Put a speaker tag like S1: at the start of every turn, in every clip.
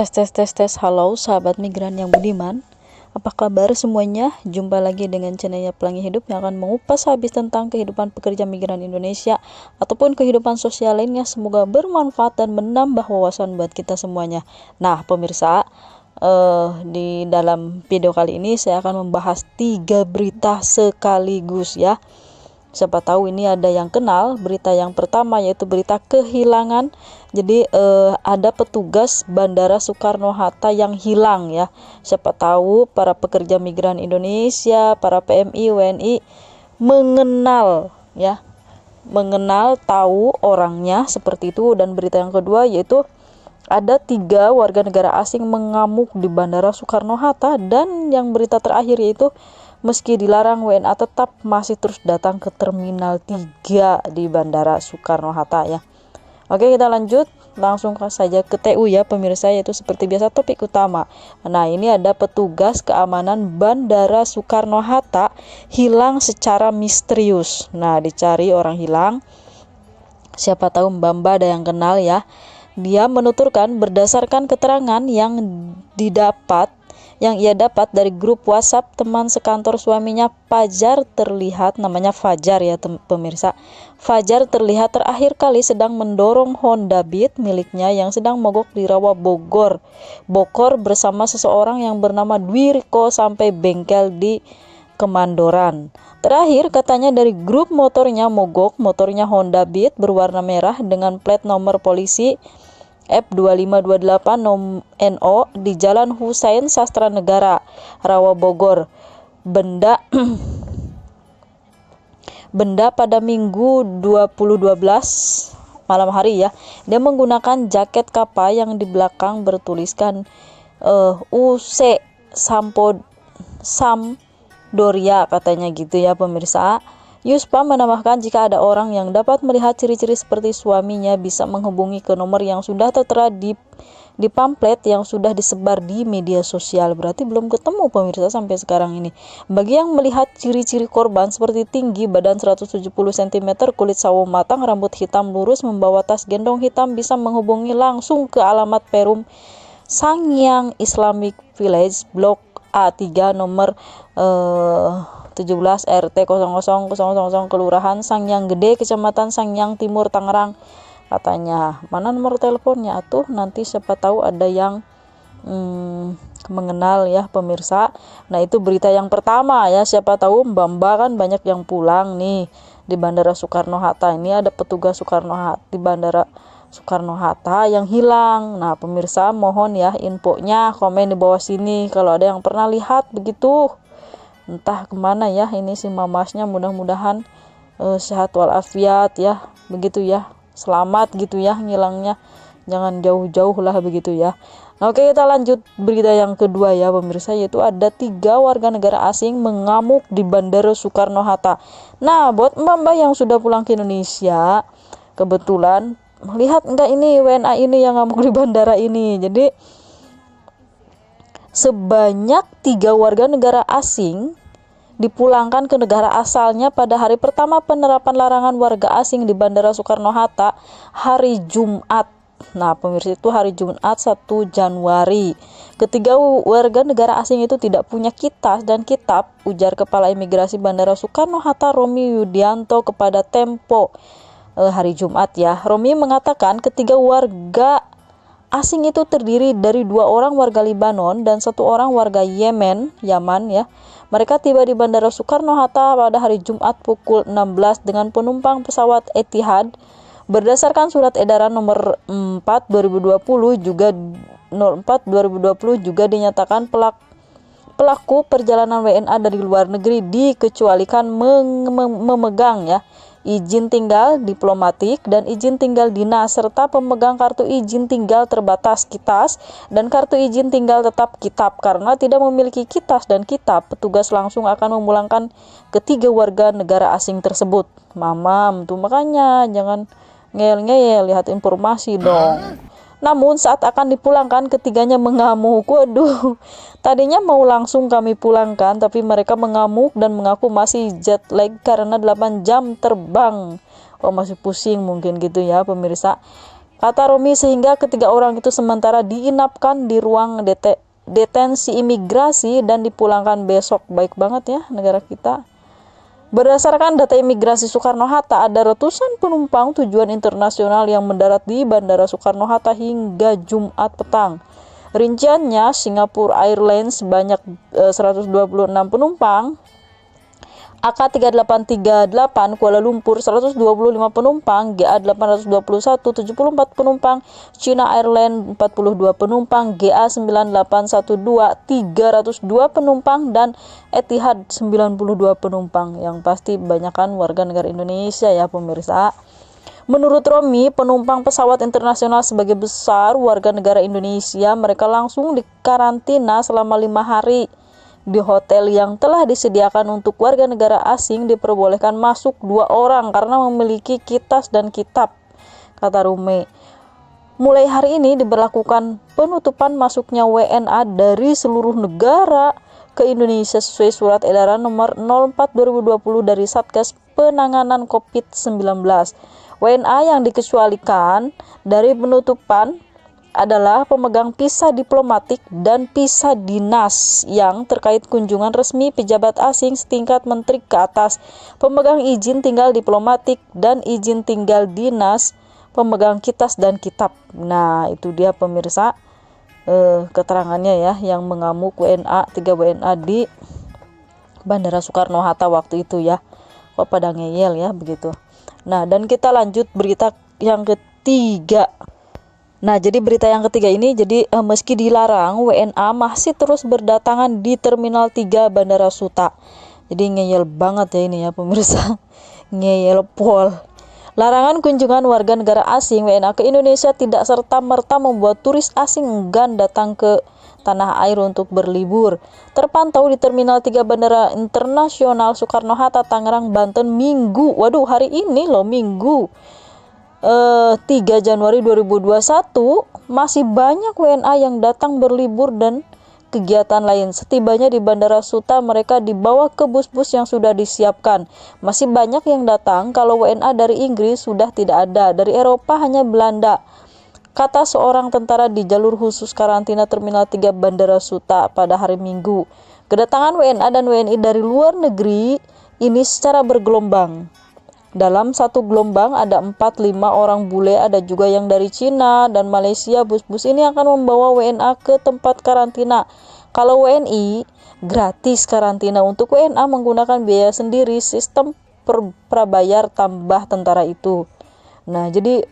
S1: Tes, halo sahabat migran yang budiman. Apa kabar semuanya? Jumpa lagi dengan channelnya Pelangi Hidup yang akan mengupas habis tentang kehidupan pekerja migran Indonesia ataupun kehidupan sosial lainnya. Semoga bermanfaat dan menambah wawasan buat kita semuanya. Nah pemirsa, di dalam video kali ini saya akan membahas 3 berita sekaligus ya. Siapa tahu ini ada yang kenal. Berita yang pertama yaitu berita kehilangan. Jadi ada petugas Bandara Soekarno-Hatta yang hilang ya. Siapa tahu para pekerja migran Indonesia, para PMI, WNI mengenal ya, tahu orangnya seperti itu. Dan berita yang kedua yaitu ada 3 warga negara asing mengamuk di Bandara Soekarno-Hatta. Dan yang berita terakhir yaitu meski dilarang, WNA tetap masih terus datang ke Terminal 3 di Bandara Soekarno-Hatta ya. Oke, kita lanjut langsung saja ke TU ya pemirsa, yaitu seperti biasa topik utama. Nah, ini ada petugas keamanan Bandara Soekarno-Hatta hilang secara misterius. Nah, dicari orang hilang. Siapa tahu Mbak ada yang kenal ya. Dia menuturkan berdasarkan keterangan yang ia dapat dari grup WhatsApp teman sekantor suaminya, Fajar terlihat, namanya Fajar ya pemirsa. Fajar terlihat terakhir kali sedang mendorong Honda Beat miliknya yang sedang mogok di Rawa Bogor bersama seseorang yang bernama Dwirko sampai bengkel di Kemandoran. Terakhir katanya dari grup motornya mogok, motornya Honda Beat berwarna merah dengan plat nomor polisi F2528 NO di Jalan Husein Sastra Negara, Rawa Bogor. Benda pada Minggu 2012 malam hari ya. Dia menggunakan jaket kapal yang di belakang bertuliskan UC Sampdoria katanya gitu ya pemirsa. Yuspa menambahkan jika ada orang yang dapat melihat ciri-ciri seperti suaminya bisa menghubungi ke nomor yang sudah tertera di pamflet yang sudah disebar di media sosial. Berarti belum ketemu pemirsa sampai sekarang ini. Bagi yang melihat ciri-ciri korban seperti tinggi, badan 170 cm, kulit sawo matang, rambut hitam lurus, membawa tas gendong hitam, bisa menghubungi langsung ke alamat Perum Sangyang Islamic Village Blok A3 nomor 17 RT 00000 Kelurahan Sangyang Gede, Kecamatan Sangyang Timur, Tangerang. Katanya mana nomor teleponnya atuh, nanti siapa tahu ada yang mengenal ya pemirsa. Nah itu berita yang pertama ya. Siapa tahu Mbak kan banyak yang pulang nih di Bandara Soekarno-Hatta. Ini ada petugas Soekarno-Hatta di Bandara Soekarno-Hatta yang hilang. Nah pemirsa mohon ya infonya komen di bawah sini kalau ada yang pernah lihat begitu. Entah kemana ya ini si mamasnya, mudah-mudahan sehat walafiat ya, begitu ya, selamat gitu ya ngilangnya, jangan jauh-jauh lah begitu ya. Oke, kita lanjut berita yang kedua ya pemirsa, yaitu ada 3 warga negara asing mengamuk di Bandara Soekarno-Hatta. Nah buat mbak-mbak yang sudah pulang ke Indonesia, kebetulan lihat enggak ini WNA ini yang ngamuk di bandara ini. Jadi sebanyak 3 warga negara asing dipulangkan ke negara asalnya pada hari pertama penerapan larangan warga asing di Bandara Soekarno-Hatta hari Jumat. Nah pemirsa itu hari Jumat 1 Januari. Ketiga warga negara asing itu tidak punya kitas dan kitab, ujar Kepala Imigrasi Bandara Soekarno-Hatta Romi Yudianto kepada Tempo hari Jumat ya. Romi mengatakan ketiga warga asing itu terdiri dari 2 orang warga Libanon dan 1 orang warga Yaman ya. Mereka tiba di Bandara Soekarno-Hatta pada hari Jumat pukul 16 dengan penumpang pesawat Etihad. Berdasarkan surat edaran nomor 4 2020 juga dinyatakan pelaku perjalanan WNA dari luar negeri dikecualikan memegang ya izin tinggal diplomatik dan izin tinggal dinas serta pemegang kartu izin tinggal terbatas kitas dan kartu izin tinggal tetap kitab. Karena tidak memiliki kitas dan kitab, petugas langsung akan memulangkan ketiga warga negara asing tersebut. Mamam tuh, makanya jangan ngeyel-ngeyel, lihat informasi dong. Namun saat akan dipulangkan ketiganya mengamuk. Waduh, tadinya mau langsung kami pulangkan, tapi mereka mengamuk dan mengaku masih jet lag karena 8 jam terbang. Oh masih pusing mungkin gitu ya pemirsa. Kata Romi, sehingga ketiga orang itu sementara diinapkan di ruang detensi imigrasi dan dipulangkan besok. Baik banget ya negara kita. Berdasarkan data imigrasi Soekarno-Hatta, ada ratusan penumpang tujuan internasional yang mendarat di Bandara Soekarno-Hatta hingga Jumat petang. Rinciannya, Singapore Airlines sebanyak 126 penumpang, AK3838 Kuala Lumpur 125 penumpang, GA821 74 penumpang, China Airlines 42 penumpang, GA9812 302 penumpang, dan Etihad 92 penumpang. Yang pasti banyakkan warga negara Indonesia ya pemirsa. Menurut Romi, penumpang pesawat internasional sebagai besar warga negara Indonesia. Mereka langsung dikarantina selama 5 hari. Di hotel yang telah disediakan untuk warga negara asing diperbolehkan masuk 2 orang karena memiliki kitas dan kitab, kata Rume. Mulai hari ini diberlakukan penutupan masuknya WNA dari seluruh negara ke Indonesia sesuai surat edaran nomor 04/2020 dari Satgas Penanganan COVID-19. WNA yang dikecualikan dari penutupan adalah pemegang visa diplomatik dan visa dinas yang terkait kunjungan resmi pejabat asing setingkat menteri ke atas, pemegang izin tinggal diplomatik dan izin tinggal dinas, pemegang kitas dan kitab. Nah, itu dia pemirsa keterangannya ya yang mengamuk 3 WNA di Bandara Soekarno-Hatta waktu itu ya. Kok pada ngeyel ya begitu. Nah, dan kita lanjut berita yang ketiga. Nah, jadi berita yang ketiga ini, jadi meski dilarang, WNA masih terus berdatangan di Terminal 3 Bandara Suta. Jadi ngeyel banget ya ini ya pemirsa. Ngeyel pol. Larangan kunjungan warga negara asing WNA ke Indonesia tidak serta-merta membuat turis asing enggan datang ke tanah air untuk berlibur. Terpantau di Terminal 3 Bandara Internasional Soekarno-Hatta, Tangerang, Banten, Minggu. Waduh, hari ini loh, Minggu. 3 Januari 2021 masih banyak WNA yang datang berlibur dan kegiatan lain. Setibanya di Bandara Suta, mereka dibawa ke bus-bus yang sudah disiapkan. Masih banyak yang datang. Kalau WNA dari Inggris sudah tidak ada, dari Eropa hanya Belanda, kata seorang tentara di jalur khusus karantina Terminal 3 Bandara Suta pada hari Minggu. Kedatangan WNA dan WNI dari luar negeri ini secara bergelombang. Dalam satu gelombang ada 4-5 orang bule, ada juga yang dari Cina dan Malaysia. Bus-bus ini akan membawa WNA ke tempat karantina. Kalau WNI, gratis karantina. Untuk WNA menggunakan biaya sendiri, sistem prabayar tambah tentara itu. Nah, jadi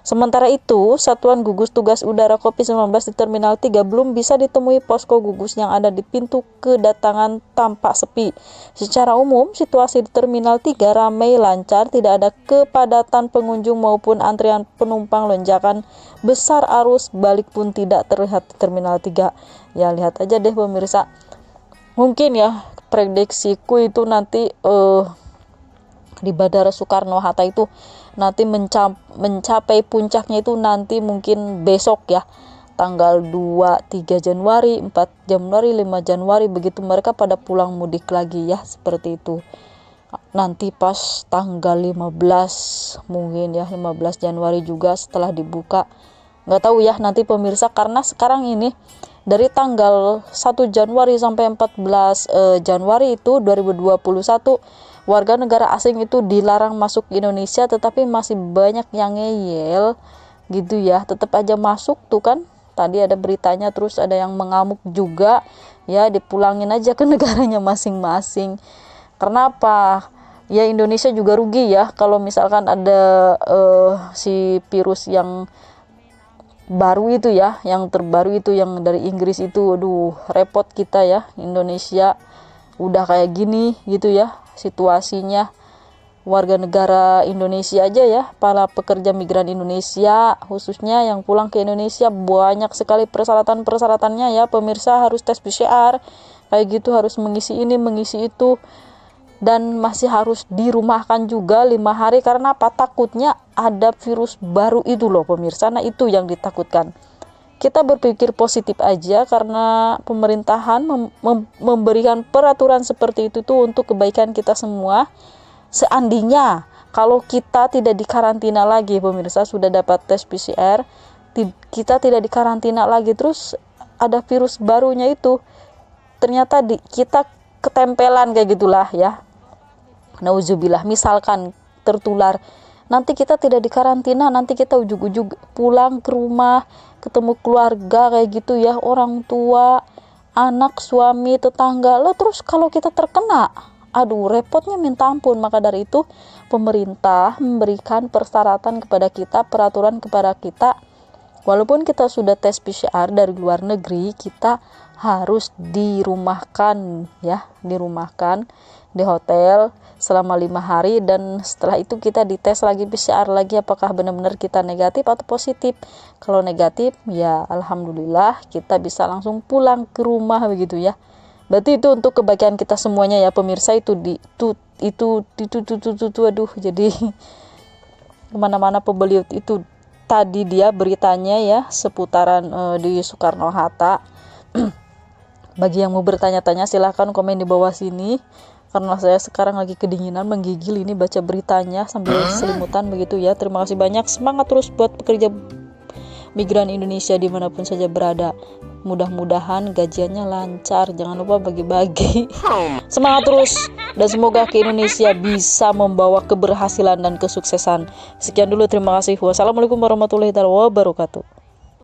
S1: sementara itu, Satuan Gugus Tugas Udara COVID-19 di Terminal 3 belum bisa ditemui. Posko gugus yang ada di pintu kedatangan tampak sepi. Secara umum, situasi di Terminal 3 ramai lancar, tidak ada kepadatan pengunjung maupun antrian penumpang. Lonjakan besar arus balik pun tidak terlihat di Terminal 3. Ya, lihat aja deh pemirsa. Mungkin ya, prediksiku itu nanti di Bandara Soekarno-Hatta itu nanti mencapai puncaknya itu nanti mungkin besok ya, tanggal 2, 3 Januari, 4 Januari, 5 Januari, begitu mereka pada pulang mudik lagi ya, seperti itu. Nanti pas tanggal 15 mungkin ya, 15 Januari juga setelah dibuka. Nggak tahu ya nanti pemirsa, karena sekarang ini dari tanggal 1 Januari sampai 14 Januari itu 2021 warga negara asing itu dilarang masuk ke Indonesia, tetapi masih banyak yang ngeyel gitu ya, tetap aja masuk tuh kan. Tadi ada beritanya, terus ada yang mengamuk juga ya, dipulangin aja ke negaranya masing-masing. Karena apa? Ya Indonesia juga rugi ya kalau misalkan ada si virus yang baru itu ya, yang terbaru itu yang dari Inggris itu. Aduh, repot kita ya Indonesia udah kayak gini gitu ya situasinya. Warga negara Indonesia aja ya, para pekerja migran Indonesia khususnya yang pulang ke Indonesia, banyak sekali persyaratan-persyaratannya ya pemirsa. Harus tes PCR kayak gitu, harus mengisi ini mengisi itu, dan masih harus dirumahkan juga 5 hari. Karena apa? Takutnya ada virus baru itu loh pemirsa. Nah, itu yang ditakutkan. Kita berpikir positif aja karena pemerintahan memberikan peraturan seperti itu tuh untuk kebaikan kita semua. Seandainya Kalau kita tidak dikarantina lagi, pemirsa, sudah dapat tes PCR, kita tidak dikarantina lagi, terus ada virus barunya itu, ternyata kita ketempelan kayak gitulah ya. Nauzubillah, misalkan tertular, nanti kita tidak dikarantina, nanti kita ujug-ujug pulang ke rumah, ketemu keluarga kayak gitu ya, orang tua, anak, suami, tetangga lah. Terus kalau kita terkena, aduh repotnya minta ampun. Maka dari itu pemerintah memberikan persyaratan kepada kita, peraturan kepada kita, walaupun kita sudah tes PCR dari luar negeri, kita harus dirumahkan ya, dirumahkan di hotel selama 5 hari, dan setelah itu kita dites lagi PCR lagi apakah benar-benar kita negatif atau positif. Kalau negatif ya alhamdulillah kita bisa langsung pulang ke rumah begitu ya. Berarti itu untuk kebaikan kita semuanya ya pemirsa. Aduh, jadi kemana-mana pembeli itu tadi dia beritanya ya seputaran di Soekarno-Hatta. Bagi yang mau bertanya-tanya silahkan komen di bawah sini, karena saya sekarang lagi kedinginan menggigil ini baca beritanya sambil selimutan begitu ya. Terima kasih banyak, semangat terus buat pekerja migran Indonesia dimanapun saja berada. Mudah-mudahan gajiannya lancar, jangan lupa bagi-bagi. Semangat terus, dan semoga ke Indonesia bisa membawa keberhasilan dan kesuksesan. Sekian dulu, terima kasih. Wassalamualaikum warahmatullahi wabarakatuh.